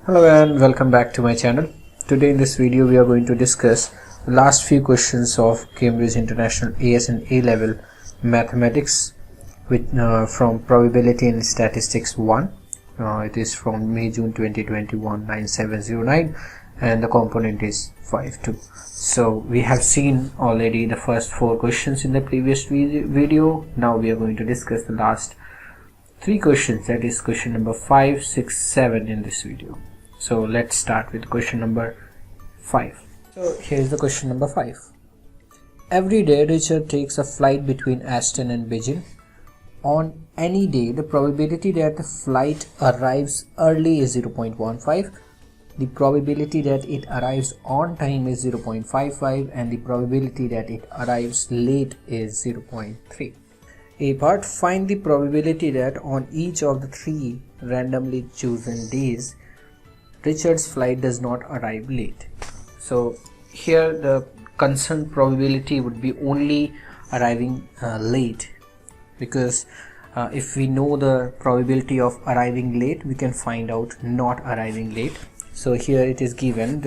Hello and welcome back to my channel. Today in this video we are going to discuss the last few questions of Cambridge International AS and A level mathematics from probability and statistics 1. It is from May-June 2021 9709 and the component is 5.2. So we have seen already the first 4 questions in the previous video. Now we are going to discuss the last 3 questions, that is question number 5, 6, 7 in this video. So let's start with question number 5. So here is the question number 5. Every day Richard takes a flight between Aston and Beijing. On any day, the probability that the flight arrives early is 0.15. The probability that it arrives on time is 0.55 and the probability that it arrives late is 0.3. A part, find the probability that on each of the 3 randomly chosen days Richard's flight does not arrive late. So here the concerned probability would be only arriving late, because if we know the probability of arriving late, we can find out not arriving late. So here it is given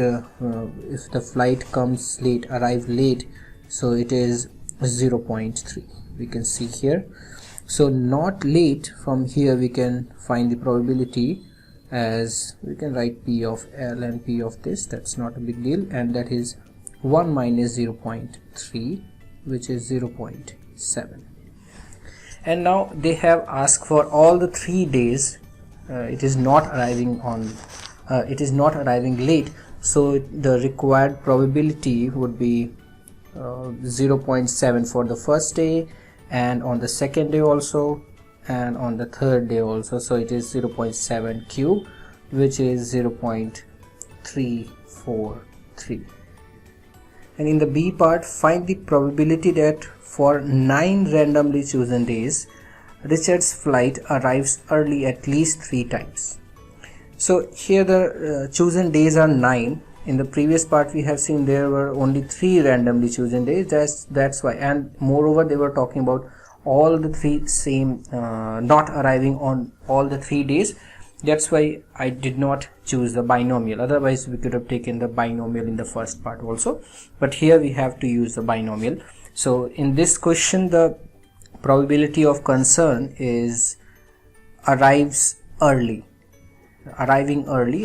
if the flight comes late, arrive late, so it is 0.3. we can see here. So not late, from here we can find the probability as we can write P of L and P of this, that's not a big deal, and that is 1 minus 0.3, which is 0.7. and now they have asked for all the 3 days it is not arriving late, so the required probability would be 0.7 for the first day, and on the second day also, and on the third day also. So it is 0.7 cube, which is 0.343. and in the B part, find the probability that for 9 randomly chosen days Richard's flight arrives early at least 3 times. So here the chosen days are 9. In the previous part we have seen there were only 3 randomly chosen days. That's why, and moreover they were talking about all the 3 same not arriving on all the 3 days. That's why I did not choose the binomial. Otherwise we could have taken the binomial in the first part also, but here we have to use the binomial. So in this question the probability of concern is arriving early,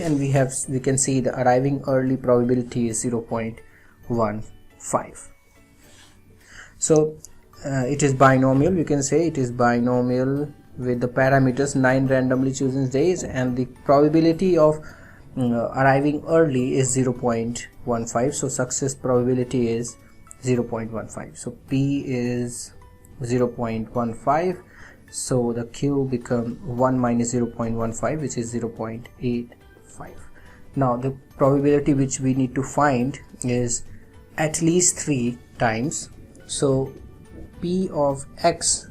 and we can see the arriving early probability is 0.15. so it is binomial. We can say it is binomial with the parameters 9 randomly chosen days, and the probability of arriving early is 0.15. so success probability is 0.15. so P is 0.15. so the Q become 1 minus 0.15, which is 0.85. now the probability which we need to find is at least 3 times. So P of X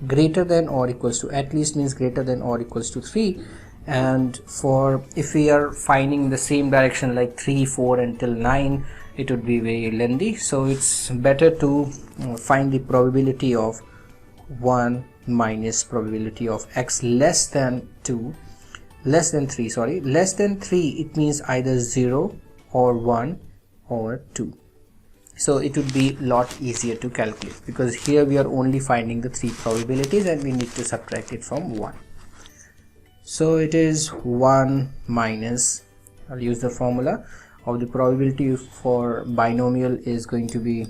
greater than or equals to, at least means greater than or equals to 3, and for if we are finding the same direction like 3, 4 until 9, it would be very lengthy. So it's better to find the probability of 1 minus probability of X less than 3. Less than 3, it means either 0 or 1 or 2. So it would be a lot easier to calculate, because here we are only finding the 3 probabilities and we need to subtract it from 1. So it is 1 minus, I'll use the formula of the probability for binomial is going to be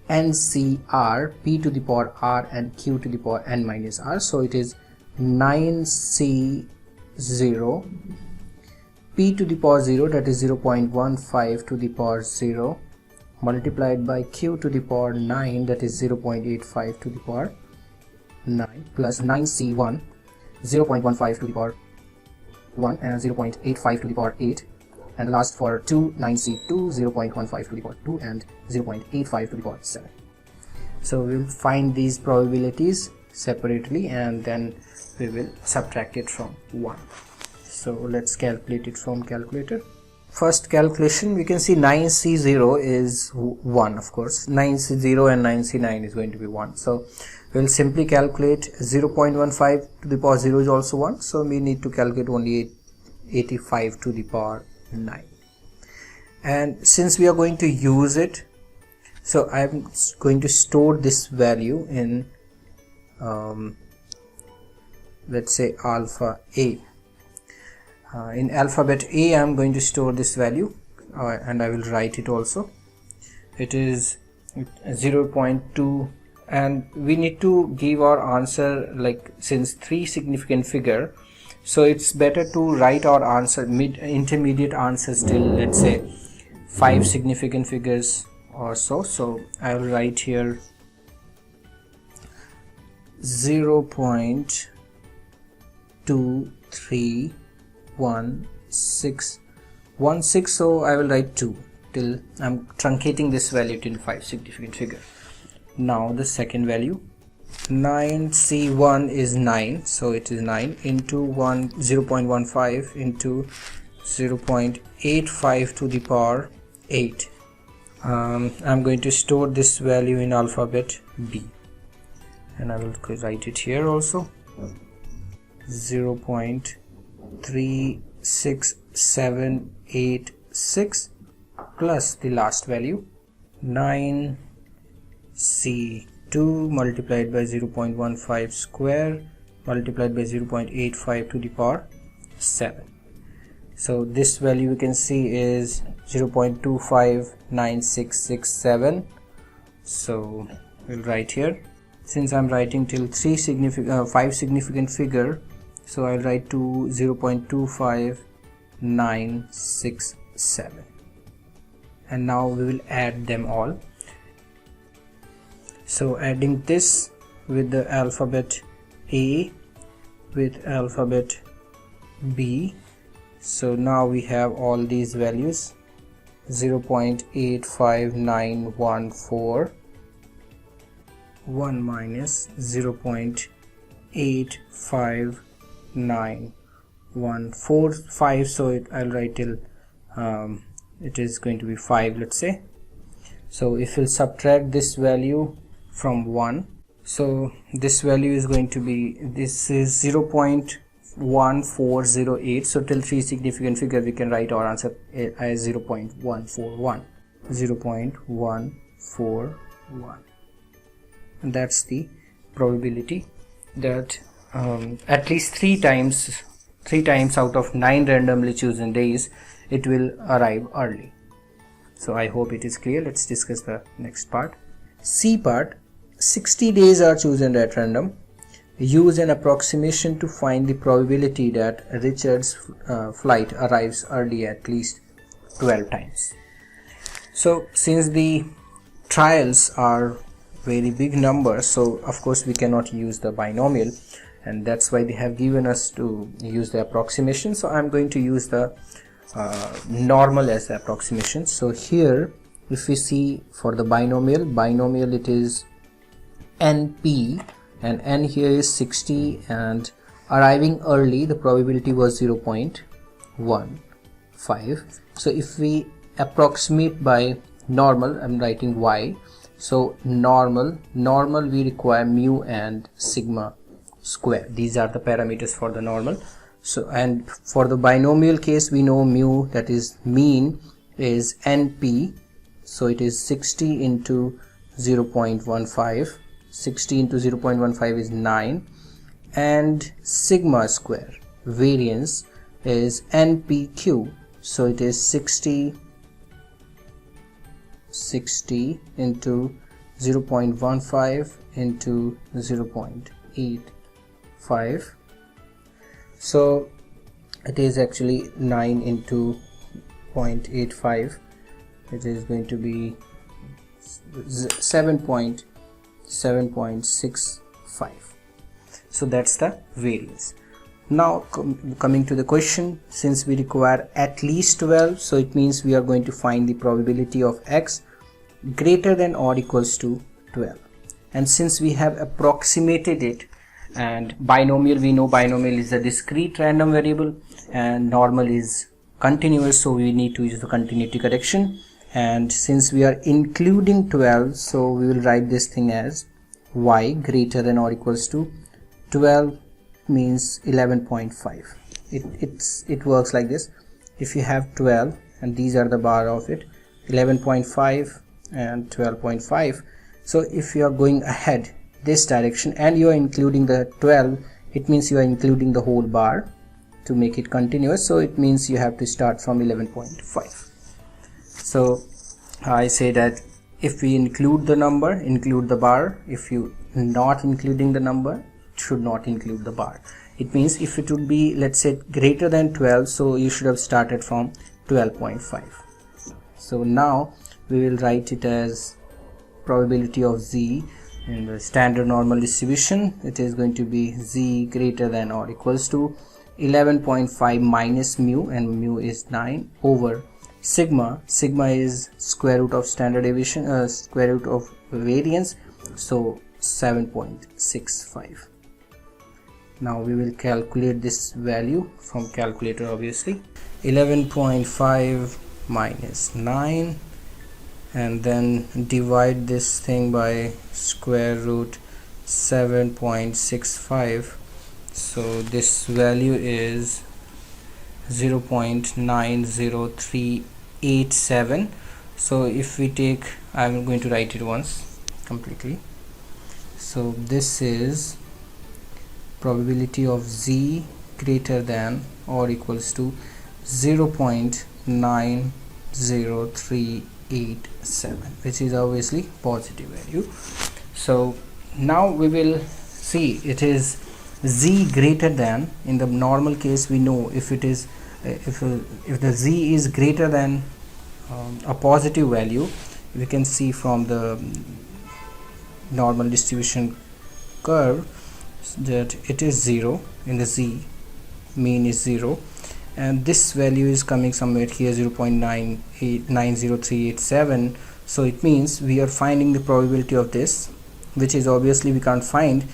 NCR, P to the power R and Q to the power N minus R. So it is 9C0 P to the power 0, that is 0.15 to the power 0, multiplied by Q to the power 9, that is 0.85 to the power 9, plus 9C1 0.15 to the power 1 and 0.85 to the power 8, and last for 2 9C2 0.15 to the power 2 and 0.85 to the power 7. So we will find these probabilities separately and then we will subtract it from 1. So let's calculate it from calculator. First calculation, we can see 9C0 is 1, of course. 9C0 and 9C9 is going to be 1. So we'll simply calculate 0.15 to the power 0 is also 1. So we need to calculate only 85 to the power 9. And since we are going to use it, so I'm going to store this value in let's say alpha A. In alphabet A I'm going to store this value, and I will write it also. It is 0.2, and we need to give our answer, like, since 3 significant figure, so it's better to write our answer intermediate answers till, let's say, 5 significant figures or so. So I will write here 0.231616, so I will write 2 till I'm truncating this value till 5 significant figure. Now the second value, 9C1 is 9, so it is 9 into 0.15 into 0.85 to the power 8. I'm going to store this value in alphabet B, and I will write it here also. 0.36786 plus the last value, 9C2 multiplied by 0.15 square multiplied by 0.85 to the power 7. So this value we can see is 0.259667. So we'll write here, since I'm writing till 5 significant figure, so I'll write to 0.25967, and now we will add them all. So adding this with the alphabet A with alphabet B, so now we have all these values, 0.85914, 1 minus 0.859145, so I'll write till it is going to be 5, let's say. So if we'll subtract this value from 1, so this value is going to be, this is 0.1408, so till 3 significant figure we can write our answer as 0.141, and that's the probability that at least 3 times out of 9 randomly chosen days it will arrive early. So I hope it is clear. Let's discuss the next part. C part, 60 days are chosen at random. Use an approximation to find the probability that Richard's flight arrives early at least 12 times. So since the trials are very big numbers, so of course we cannot use the binomial, and that's why they have given us to use the approximation. So I'm going to use the normal as the approximation. So here if we see for the binomial it is NP, and N here is 60, and arriving early the probability was 0.15. so if we approximate by normal, I'm writing Y, so normal we require mu and sigma square. These are the parameters for the normal. So, and for the binomial case we know mu, that is mean, is NP, so it is 60 into 0.15. 60 into 0.15 is 9, and sigma square, variance, is NPQ, so it is 60 into 0.15 into 0.85, so it is actually 9 into 0.85, it is going to be 7.65. so that's the variance. Now coming to the question, since we require at least 12, so it means we are going to find the probability of X greater than or equals to 12, and since we have approximated it, and binomial, we know binomial is a discrete random variable and normal is continuous, so we need to use the continuity correction, and since we are including 12, so we will write this thing as Y greater than or equals to 12 means 11.5. it works like this. If you have 12 and these are the bar of it, 11.5 and 12.5, so if you are going ahead this direction and you are including the 12, it means you are including the whole bar to make it continuous, so it means you have to start from 11.5. so I say that if we include the number, include the bar. If you not including the number, should not include the bar. It means if it would be, let's say, greater than 12, so you should have started from 12.5. so now we will write it as probability of z in the standard normal distribution. It is going to be z greater than or equals to 11.5 minus mu, and mu is 9, over sigma. Sigma is square root of standard deviation, square root of variance, so 7.65. now we will calculate this value from calculator. Obviously 11.5 minus 9, and then divide this thing by square root 7.65, so this value is 0.90387. so if we take, I'm going to write it once completely. So this is probability of z greater than or equals to 0.90387, which is obviously positive value. So now we will see it is z greater than. In the normal case, we know if it is if the z is greater than a positive value, we can see from the normal distribution curve that it is 0 in the z, mean is 0, and this value is coming somewhere here, 0.90387. so it means we are finding the probability of this, which is obviously we can't find,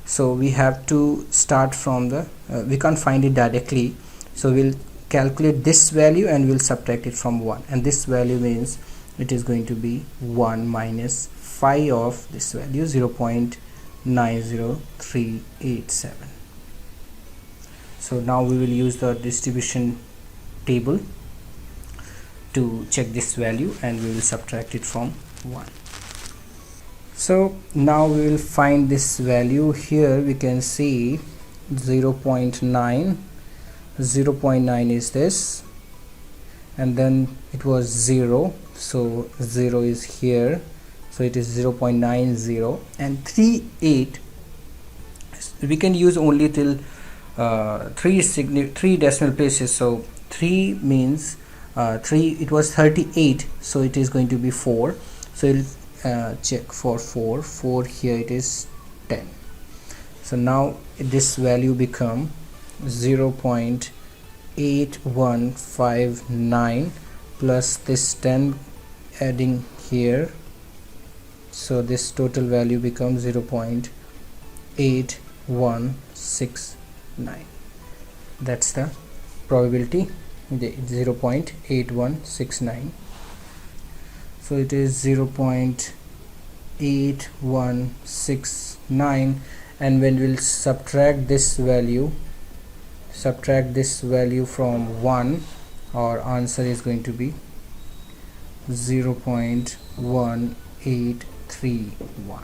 so we have to start from the we can't find it directly, so we'll calculate this value and we'll subtract it from 1, and this value means it is going to be 1 minus phi of this value, 0.90387. so now we will use the distribution table to check this value and we will subtract it from 1. So now we will find this value. Here we can see 0.9 is this, and then it was 0, so 0 is here, so it is 0.90, and 38 we can use only till 3 decimal places. So 3 means 3, it was 38, so it is going to be 4, so we'll check for 4 here, it is 10. So now this value become 0.8159 plus this 10 adding here, so this total value becomes 0.8169. that's the probability, 0.8169. so it is 0.8169, and when we'll subtract this value from 1, our answer is going to be 0.1831.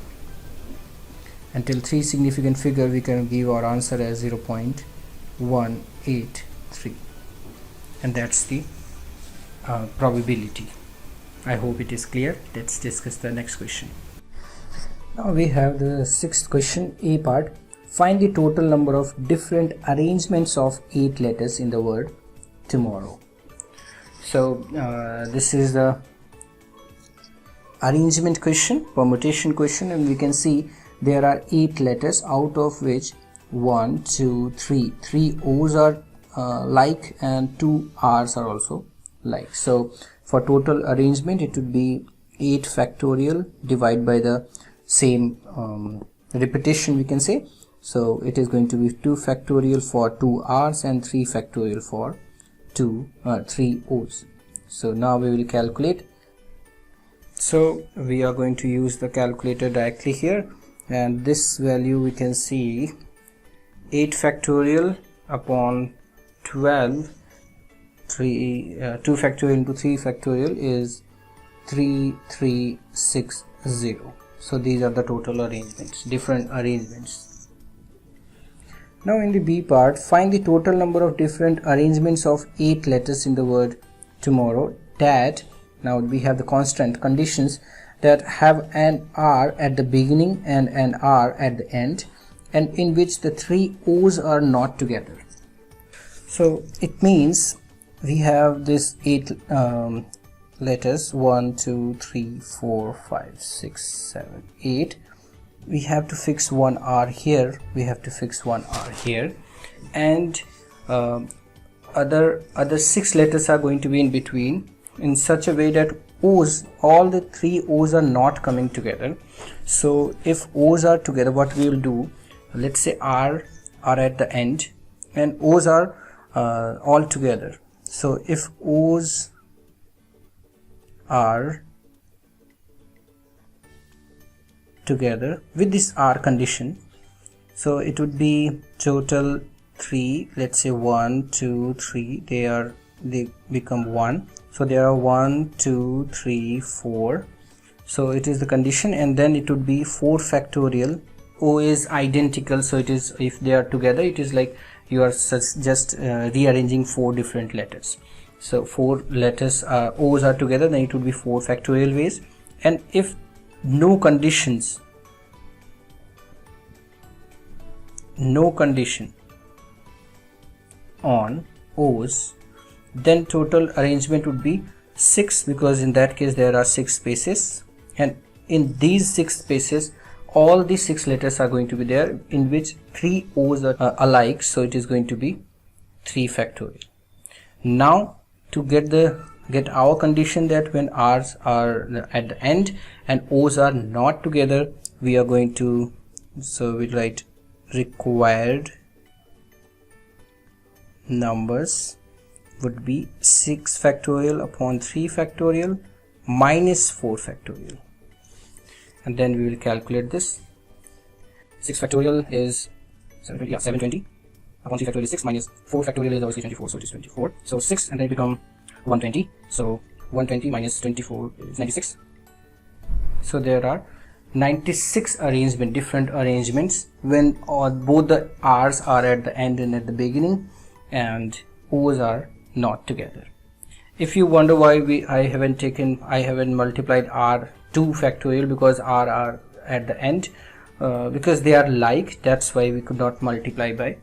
Until 3 significant figure we can give our answer as 0.183, and that's the probability. I hope it is clear. Let's discuss the next question. Now we have the 6th question, A part. Find the total number of different arrangements of 8 letters in the word tomorrow. So this is the arrangement question, permutation question, and we can see there are 8 letters, out of which 1, 2, 3 O's are like and 2 R's are also like. So for total arrangement it would be 8 factorial divided by the same repetition, we can say. So it is going to be 2 factorial for 2 R's and 3 factorial for 3 O's. So now we will calculate. So we are going to use the calculator directly here, and this value we can see 8 factorial upon 12 2 factorial into 3 factorial is 3360. So these are the total arrangements, different arrangements. Now in the B part, find the total number of different arrangements of 8 letters in the word tomorrow that, now we have the constant conditions, that have an R at the beginning and an R at the end, and in which the 3 O's are not together. So it means we have this 8 letters, 1 2 3 4 5 6 7 8. We have to fix one R here, we have to fix one R here, and other 6 letters are going to be in between, in such a way that O's, all the 3 O's are not coming together. So if O's are together, what we will do, let's say R are at the end and O's are all together. So if O's are together with this R condition, so it would be total 3, let's say 1 2 3, they become 1. So there are 1 2 3 4. So it is the condition, and then it would be 4 factorial. O is identical, so it is, if they are together, it is like you are just rearranging 4 different letters. So 4 letters O's are together, then it would be 4 factorial ways. And if no condition on O's, then total arrangement would be 6, because in that case there are 6 spaces, and in these 6 spaces all the 6 letters are going to be there, in which 3 O's are alike, so it is going to be 3 factorial. Now to get our condition that when R's are at the end and O's are not together, we are going to, so we write required numbers would be 6 factorial upon 3 factorial minus 4 factorial, and then we will calculate this. 6 factorial is 720 upon 3 factorial is 6, minus 4 factorial is obviously 24, so it is 24. So 6, and then it become 120. So 120 minus 24 is 96. So there are 96 different arrangements when both the R's are at the end and at the beginning and O's are not together. If you wonder why I haven't multiplied R 2 factorial, because R are at the end, because they are like, that's why we could not multiply by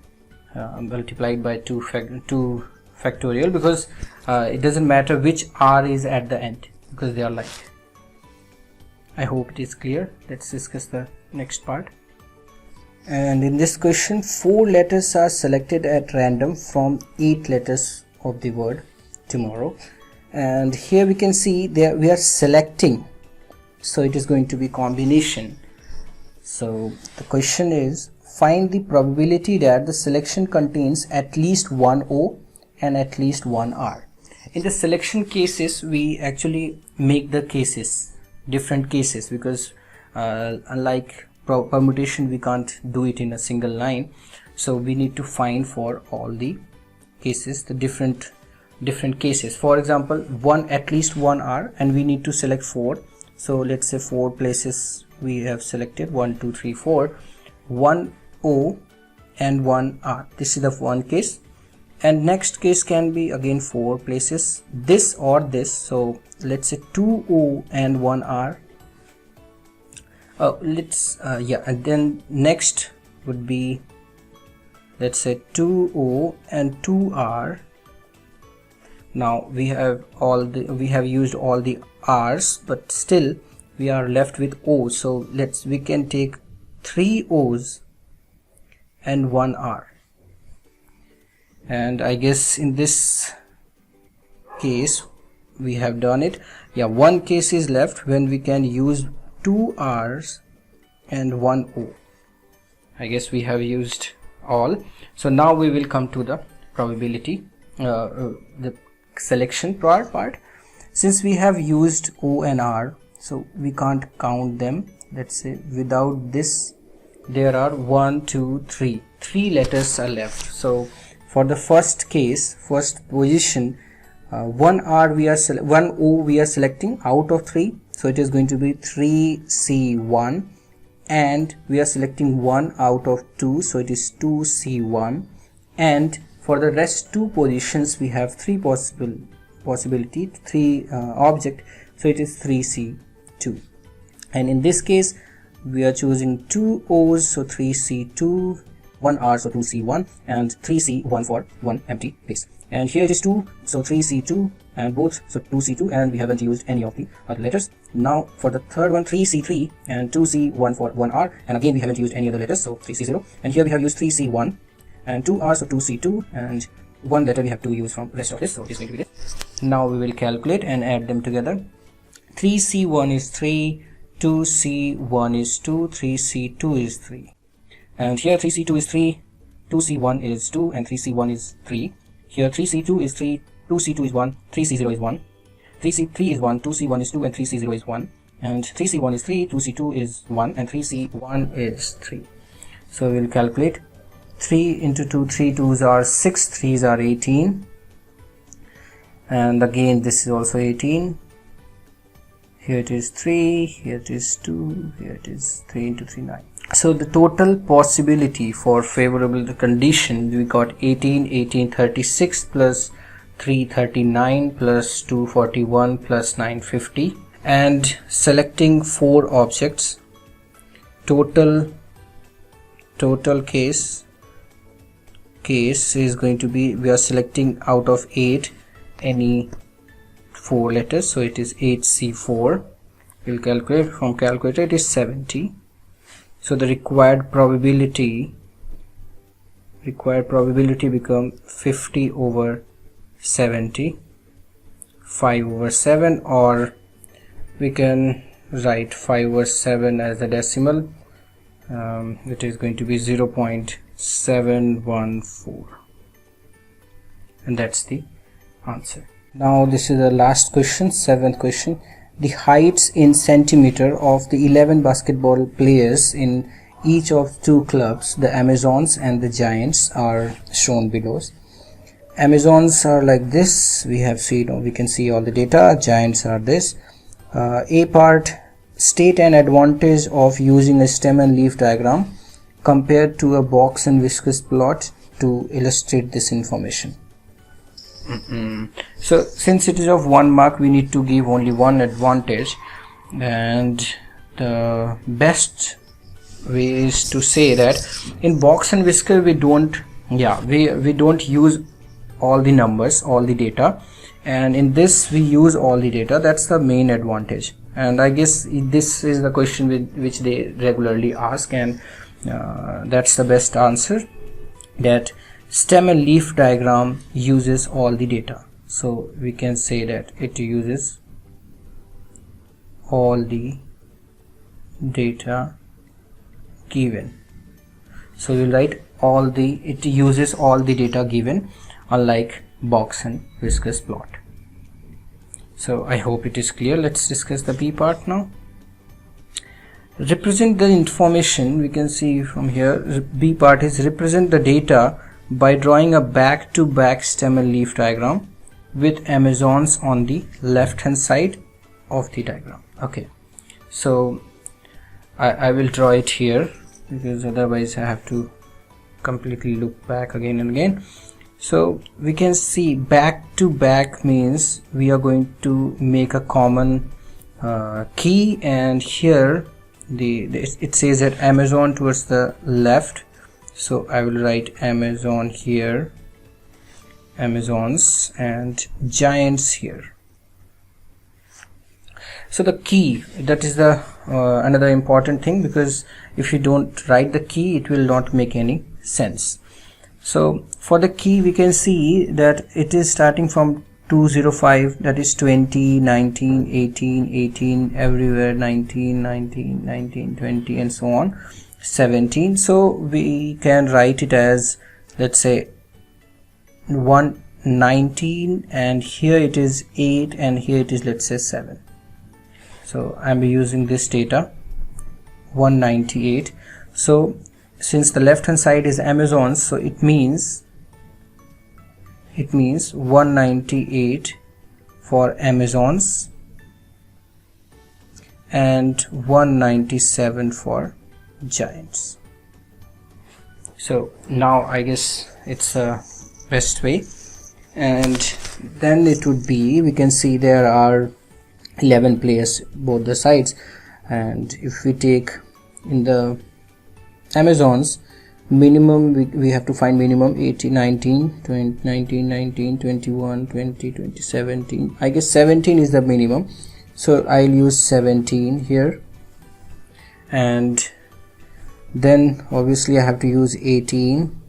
2 factorial, because it doesn't matter which R is at the end, because they are like. I hope it is clear. Let's discuss the next part. And in this question, 4 letters are selected at random from 8 letters of the word tomorrow, and here we can see that we are selecting, so it is going to be combination. So the question is, find the probability that the selection contains at least one O and at least one R. In the selection cases, we actually make the cases different cases, because unlike permutation, we can't do it in a single line, so we need to find for all the cases the different cases. For example, at least one R, and we need to select 4. So let's say 4 places we have selected, 1 2 3 4, 1 O and 1 R. This is the one case, and next case can be again 4 places, this or this. So let's say 2 O and 1 R. And then next would be, let's say 2 O and 2 R. Now we have used all the R's, but still we are left with O. So we can take 3 O's and 1 R. And I guess in this case we have done it. One case is left when we can use 2 R's and 1 O. I guess we have used all. So now we will come to the probability, the selection part. Since we have used O and R, so we can't count them. Let's say without this there are 1 2 3 letters are left. So For the first case, first position, 1R we are 1O we are selecting out of 3, so it is going to be 3C1, and we are selecting 1 out of 2, so it is 2C1, and for the rest 2 positions we have 3 possibility, 3 object, so it is 3C2. And in this case we are choosing 2 O's, so 3C2, 1R, so 2C1, and 3C1 for 1 empty place. And here it is 2, so 3C2, and both, so 2C2, and we haven't used any of the other letters. Now for the third one, 3C3 and 2C1 for 1R, and again we haven't used any other letters, so 3C0. And here we have used 3C1 and 2R, so 2C2, and one letter we have to use from rest of this, so it is going to be this. Now we will calculate and add them together. 3C1 is 3, 2C1 is 2, 3C2 is 3. And here 3C2 is 3, 2C1 is 2, and 3C1 is 3. Here 3C2 is 3, 2C2 is 1, 3C0 is 1, 3C3 is 1, 2C1 is 2, and 3C0 is 1, and 3C1 is 3, 2C2 is 1, and 3C1 is 3. So we will calculate 3 into 2, 3 2s are 6, 3s are 18, and again this is also 18. Here it is 3, here it is 2, here it is 3 into 3, 9. So the total possibility for favorable condition, we got 18, 18, 36 plus 3, 39 plus 2, 41 plus 9, 50. And selecting 4 objects, total case is going to be, we are selecting out of 8 any 4 letters, so it is 8C4. We'll calculate from calculator, it is 70. So the required probability become 50 over 70, 5 over 7, or we can write 5 over 7 as a decimal. It is going to be 0.714, and that's the answer. Now this is the last question, 7th question. The heights in centimeter of the 11 basketball players in each of 2 clubs, the Amazons and the Giants, are shown below. Amazons are like this, we can see all the data. Giants are this. A part, state an advantage of using a stem and leaf diagram compared to a box and whiskers plot to illustrate this information. So since it is of 1 mark, we need to give only one advantage, and the best way is to say that in box and whisker we don't use all the numbers, all the data, and in this we use all the data. That's the main advantage, and I guess this is the question which they regularly ask, and that's the best answer, that stem and leaf diagram uses all the data. So we can say that it uses all the data given. So we'll write it uses all the data given, unlike box and whiskers plot. So I hope it is clear. Let's discuss the B part now. Represent the information. We can see from here, B part is represent the data by drawing a back-to-back stem and leaf diagram with Amazons on the left hand side of the diagram. Okay, so I will draw it here, because otherwise I have to completely look back again and again. So we can see back to back means we are going to make a common key, and here it says that Amazon towards the left, so I will write Amazon here, Amazons, and Giants here. So the key, that is the another important thing, because if you don't write the key it will not make any sense. So for the key we can see that it is starting from 205, that is 20, 19, 18, 18, everywhere 19, 19, 19, 20, and so on, 17. So we can write it as, let's say, 119, and here it is 8, and here it is, let's say, 7. So I'm using this data, 198. So since the left hand side is Amazons, so it means it means 198 for Amazons and 197 for Giants. So now I guess it's a best way, and then it would be, we can see there are 11 players both the sides, and if we take in the Amazons, minimum we have to find minimum 80, 19, 20, 19, 19, 21, 20, 20, 17. I guess 17 is the minimum, so I'll use 17 here, and then obviously I have to use 18,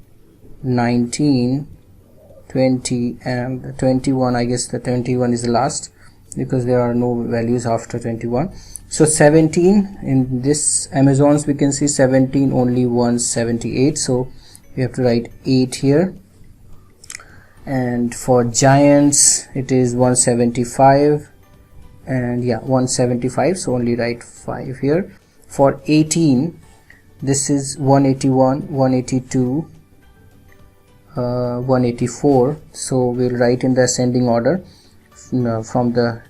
19, 20 and 21. I guess the 21 is the last because there are no values after 21. So 17 in this Amazons, we can see 17 only 178, so we have to write 8 here. And for Giants it is 175, and yeah, 175, so only write 5 here. For 18 this is 181, 182, 184, so we'll write in the ascending order from the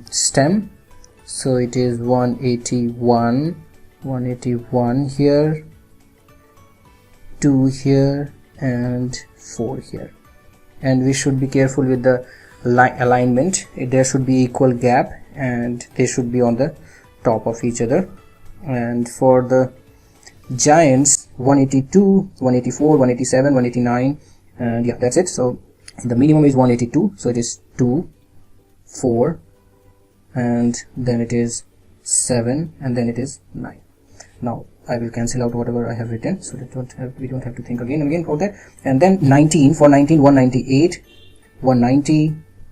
stem. So it is 181, 181 here, 2 here and 4 here. And we should be careful with the alignment. There should be equal gap and they should be on the top of each other. And for the Giants, 182, 184, 187, 189, and yeah, that's it. So the minimum is 182, so it is 2, 4, and then it is 7, and then it is 9. Now I will cancel out whatever I have written, so that we don't have to think again and again about that. And then 19, for 19, 198, 190,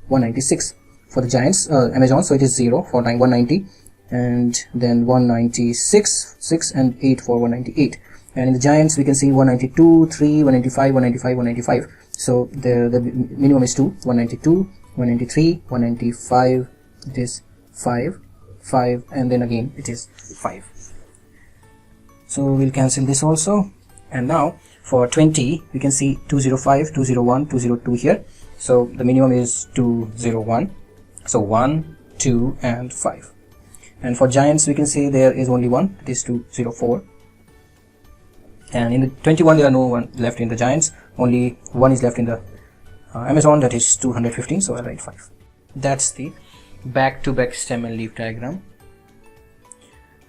196 for the Giants, Amazon, so it is 0 for 190, and then 196, 6 and 8 for 198. And in the Giants we can see 192, 3, 195, 195, 195. So the minimum is 2, 192, 193, 195, it is 5, 5, and then again it is 5. So we'll cancel this also. And now for 20 we can see 205, 201, 202 here. So the minimum is 201, so 1, 2 and 5. And for Giants we can see there is only one, it is 204. And in the 21 there are no one left in the Giants, only one is left in the Amazon, that is 215, so I'll write 5. That's the back-to-back stem and leaf diagram.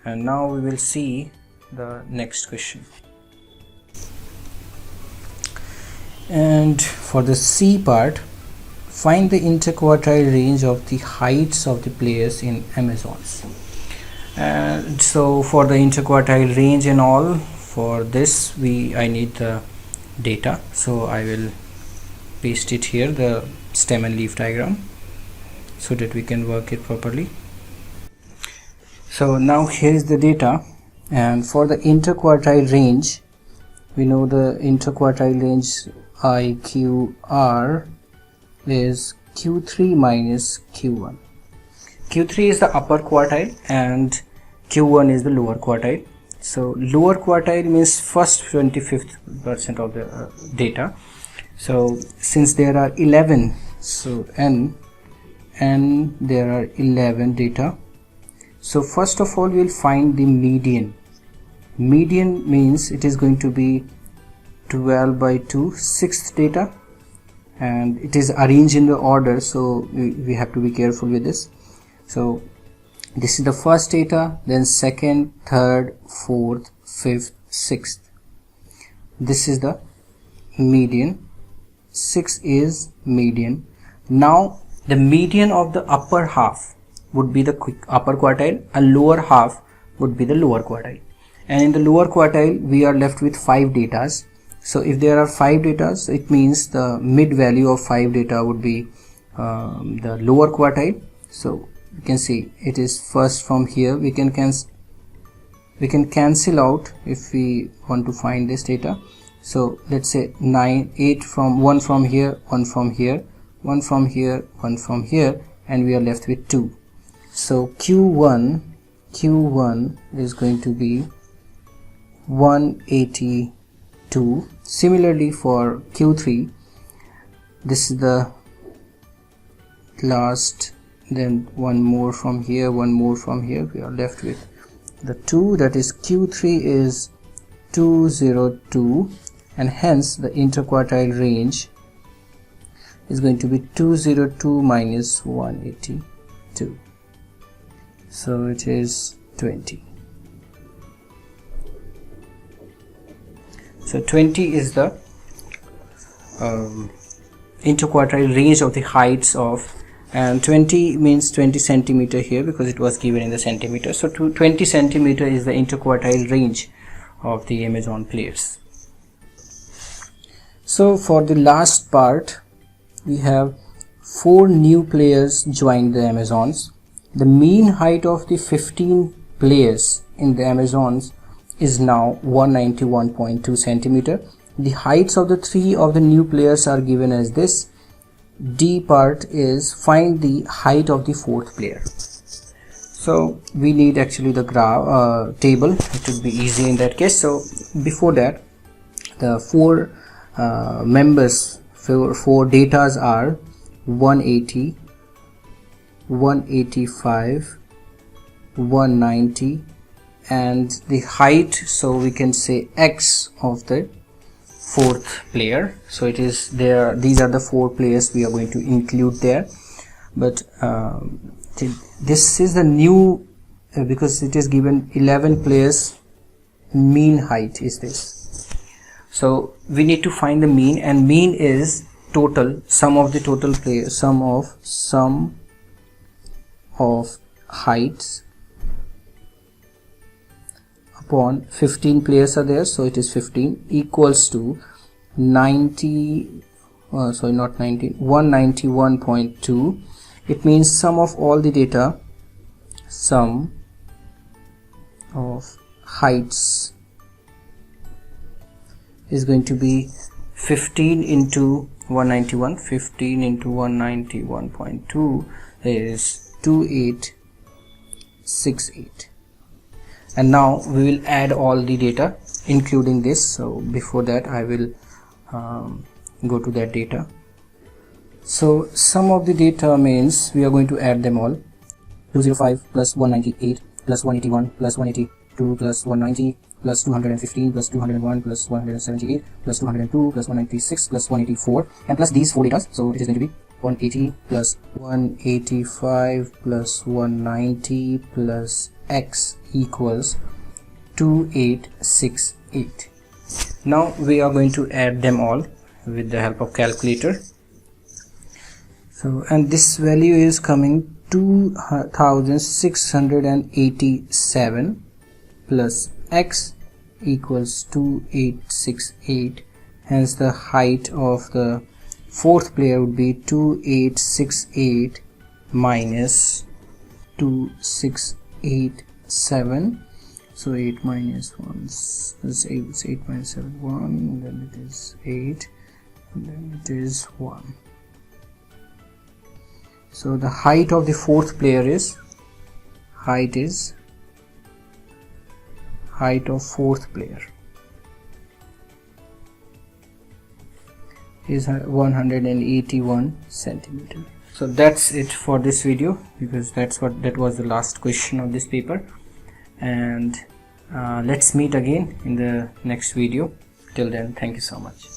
And now we will see the next question. And for the C part, find the interquartile range of the heights of the players in Amazons. And so for the interquartile range and all, for this I need the data, so I will paste it here, the stem and leaf diagram, so that we can work it properly. So now here is the data, and for the interquartile range, we know the interquartile range IQR is Q3 minus Q1. Q3 is the upper quartile and Q1 is the lower quartile. So lower quartile means first 25th% of the data. So since there are 11, so n there are 11 data. So first of all we'll find the median. Median means it is going to be 12 by 2, 6th data, and it is arranged in the order, so we have to be careful with this. So this is the first data, then second, third, fourth, fifth, sixth. This is the median. 6 is median. Now the median of the upper half would be the upper quartile and lower half would be the lower quartile. And in the lower quartile we are left with 5 datas. So if there are 5 datas, it means the mid value of 5 data would be the lower quartile. So you can see it is first from here. We can cancel out if we want to find this data. So let's say 9, 8 from 1 from here, 1 from here, 1 from here, 1 from here, and we are left with 2. So Q1 is going to be 182. Similarly for Q3 this is the last, then one more from here, one more from here. We are left with the 2, that is Q3 is 202, and hence the interquartile range is going to be 202 minus 182, so it is 20. So 20 is the interquartile range of the heights of, and 20 means 20 centimeter here because it was given in the centimeter. So 20 centimeter is the interquartile range of the Amazon players. So for the last part, we have 4 new players joined the Amazons. The mean height of the 15 players in the Amazons is now 191.2 centimeter. The heights of the 3 of the new players are given as this. D part is find the height of the 4th player. So we need actually the graph table. It would be easy in that case. So before that, the 4 members for datas are 180, 185, 190, and the height, so we can say x of the 4th player. So it is there, these are the 4 players we are going to include there, but this is the new because it is given 11 players, mean height is this. So we need to find the mean, and mean is total, sum of the total players, sum of heights upon 15 players are there, so it is 15 equals to 191.2. it means sum of all the data, sum of heights is going to be 15 into 191. 15 into 191.2 is 2868. And now we will add all the data including this. So before that I will go to that data. So sum of the data means we are going to add them all. 205 plus 198 plus 181 plus 182 plus 190 plus 215 plus 201 plus 178 plus 202 plus 196 plus 184, and plus these 4 data. So it is going to be 180 plus 185 plus 190 plus x equals 2868. Now we are going to add them all with the help of calculator. So, and this value is coming 2687 plus x equals 2868. Hence the height of the 4th player would be 2868 minus 2687. So 8 minus 1 is 8, 8 minus 7 1, and then it is 8, and then it is 1. So the height of the 4th player is height of 4th player is 181 centimeter. So that's it for this video, because that was the last question of this paper, and let's meet again in the next video. Till then, thank you so much.